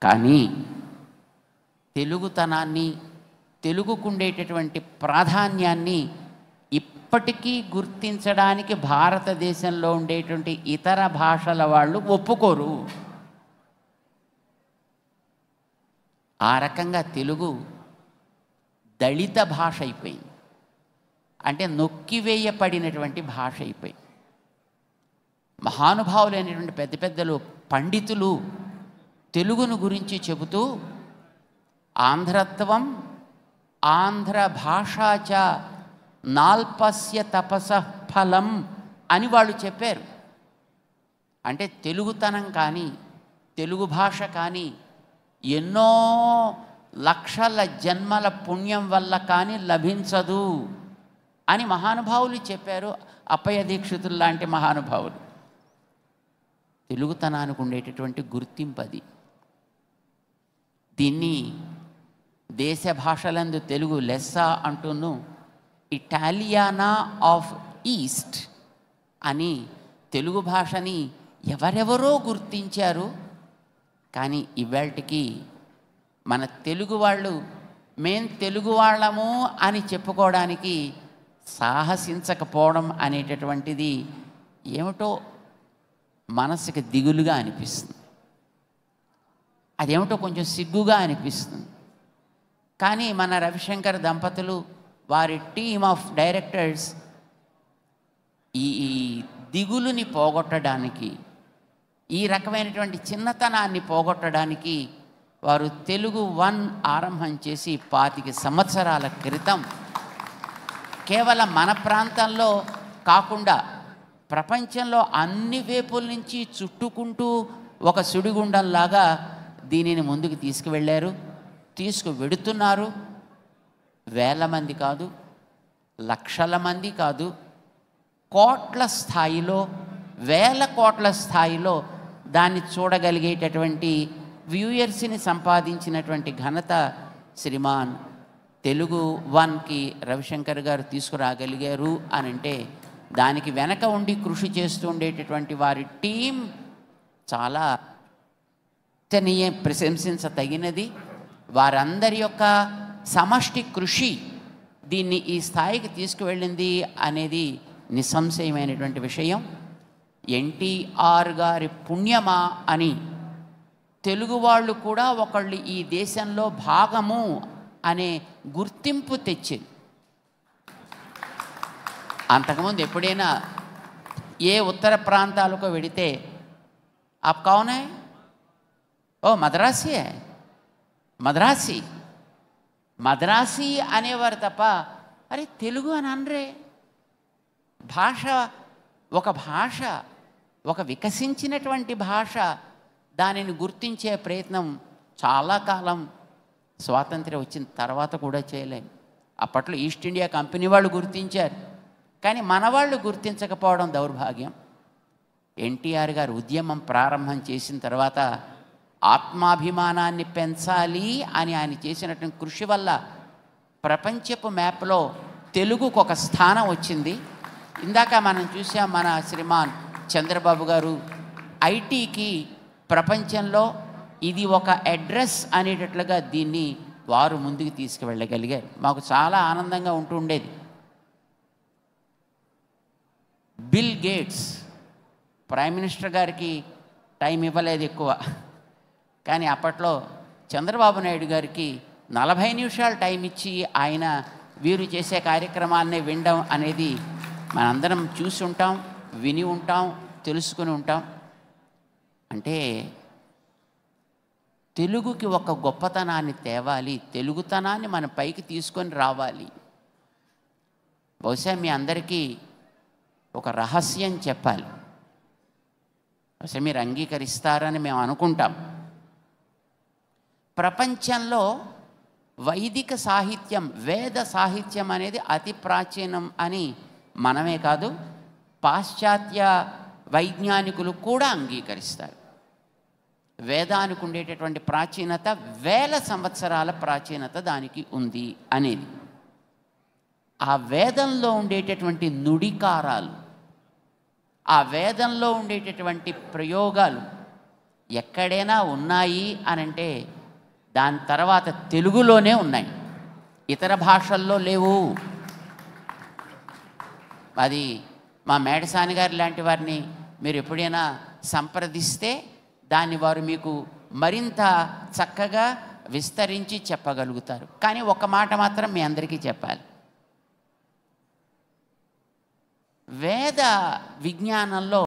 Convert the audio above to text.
కానీ తెలుగుతనాన్ని, తెలుగుకుండేటటువంటి ప్రాధాన్యాన్ని ఇప్పటికీ గుర్తించడానికి భారతదేశంలో ఉండేటువంటి ఇతర భాషల వాళ్ళు ఒప్పుకోరు. ఆ రకంగా తెలుగు దళిత భాష అయిపోయింది. అంటే నొక్కివేయబడినటువంటి భాష అయిపోయింది. మహానుభావులైనటువంటి పెద్ద పెద్దలు పండితులు తెలుగును గురించి చెబుతూ ఆంధ్రత్వం ఆంధ్ర భాషాచ నాల్పస్య తపస ఫలం అని వాళ్ళు చెప్పారు. అంటే తెలుగుతనం కానీ తెలుగు భాష కానీ ఎన్నో లక్షల జన్మల పుణ్యం వల్ల కానీ లభించదు అని మహానుభావులు చెప్పారు. అప్పయ్య దీక్షితులు లాంటి మహానుభావులు. తెలుగుతనానికి ఉండేటటువంటి గుర్తింపు అది. దీన్ని దేశ భాషలందు తెలుగు లెస్స అంటూను ఇటాలియానా ఆఫ్ ఈస్ట్ అని తెలుగు భాషని ఎవరెవరో గుర్తించారు. కానీ ఇవాళకి మన తెలుగు వాళ్ళు మేం తెలుగు వాళ్ళము అని చెప్పుకోవడానికి సాహసించకపోవడం అనేటటువంటిది ఏమిటో మనసుకి దిగులుగా అనిపిస్తుంది. అదేమిటో కొంచెం సిగ్గుగా అనిపిస్తుంది. కానీ మన రవిశంకర్ దంపతులు వారి టీమ్ ఆఫ్ డైరెక్టర్స్ ఈ దిగులుని పోగొట్టడానికి, ఈ రకమైనటువంటి చిన్నతనాన్ని పోగొట్టడానికి వారు తెలుగు వన్ ఆరంభం చేసి 25 సంవత్సరాల క్రితం కేవలం మన ప్రాంతంలో కాకుండా ప్రపంచంలో అన్ని వైపుల నుంచి చుట్టుకుంటూ ఒక సుడిగుండంలాగా దీనిని ముందుకు తీసుకువెళ్ళారు, తీసుకువెడుతున్నారు. వేల మంది కాదు, లక్షల మంది కాదు, కోట్ల స్థాయిలో, వేల కోట్ల స్థాయిలో దాన్ని చూడగలిగేటటువంటి వ్యూయర్స్ని సంపాదించినటువంటి ఘనత శ్రీమాన్ తెలుగు వన్కి రవిశంకర్ గారు తీసుకురాగలిగారు అని అంటే దానికి వెనక ఉండి కృషి చేస్తూ ఉండేటటువంటి వారి టీం చాలా ప్రశంసించదగినది. వారందరి యొక్క సమష్టి కృషి దీన్ని ఈ స్థాయికి తీసుకువెళ్ళింది అనేది నిస్సంశయమైనటువంటి విషయం. ఎన్టీఆర్ గారి పుణ్యమా అని తెలుగు వాళ్ళు కూడా ఒకళ్ళు ఈ దేశంలో భాగము అనే గుర్తింపు తెచ్చింది. అంతకుముందు ఎప్పుడైనా ఏ ఉత్తర ప్రాంతాలకు వెడితే ఆప్ కౌన్ హై, ఓ మద్రాసీ మద్రాసీ మద్రాసీ అనేవారు తప్ప అరే తెలుగు అని అనరే. భాష ఒక వికసించినటువంటి భాష, దానిని గుర్తించే ప్రయత్నం చాలా కాలం స్వాతంత్ర్యం వచ్చిన తర్వాత కూడా చేయలేము. అప్పట్లో ఈస్ట్ ఇండియా కంపెనీ వాళ్ళు గుర్తించారు, కానీ మన వాళ్ళు గుర్తించకపోవడం దౌర్భాగ్యం. ఎన్టీఆర్ గారు ఉద్యమం ప్రారంభం చేసిన తర్వాత ఆత్మాభిమానాన్ని పెంచాలి అని ఆయన చేసినటువంటి కృషి వల్ల ప్రపంచపు మ్యాప్లో తెలుగుకు ఒక స్థానం వచ్చింది. ఇందాక మనం చూసాం, మన శ్రీమాన్ చంద్రబాబు గారు ఐటీకి ప్రపంచంలో ఇది ఒక అడ్రస్ అనేటట్లుగా దీన్ని వారు ముందుకు తీసుకువెళ్ళగలిగారు. మాకు చాలా ఆనందంగా ఉంటూ ఉండేది. బిల్ గేట్స్ ప్రైమ్ మినిస్టర్ గారికి టైం ఇవ్వలేదు ఎక్కువ, కానీ అప్పట్లో చంద్రబాబు నాయుడు గారికి 40 నిమిషాలు టైం ఇచ్చి ఆయన వీరు చేసే కార్యక్రమాన్ని వినడం అనేది మనందరం చూసి ఉంటాం, విని ఉంటాం, తెలుసుకుని ఉంటాం. అంటే తెలుగుకి ఒక గొప్పతనాన్ని తేవాలి, తెలుగుతనాన్ని మన పైకి తీసుకొని రావాలి. బహుశా మీ అందరికీ ఒక రహస్యం చెప్పాలి, బహుశా మీరు అంగీకరిస్తారని మేము అనుకుంటాం. ప్రపంచంలో వైదిక సాహిత్యం, వేద సాహిత్యం అనేది అతి ప్రాచీనం అని మనమే కాదు, పాశ్చాత్య వైజ్ఞానికులు కూడా అంగీకరిస్తారు. వేదానికి ఉండేటటువంటి ప్రాచీనత 1000 సంవత్సరాల ప్రాచీనత దానికి ఉంది అనేది. ఆ వేదంలో ఉండేటటువంటి నుడికారాలు, ఆ వేదంలో ఉండేటటువంటి ప్రయోగాలు, ఎక్కడైనా ఉన్నాయి అనంటే దాని తర్వాత తెలుగులోనే ఉన్నాయి, ఇతర భాషల్లో లేవు. అది మా మేడసాని గారు లాంటి వారిని మీరు ఎప్పుడైనా సంప్రదిస్తే దాన్ని వారు మీకు మరింత చక్కగా విస్తరించి చెప్పగలుగుతారు. కానీ ఒక మాట మాత్రం మీ అందరికీ చెప్పాలి, వేద విజ్ఞానంలో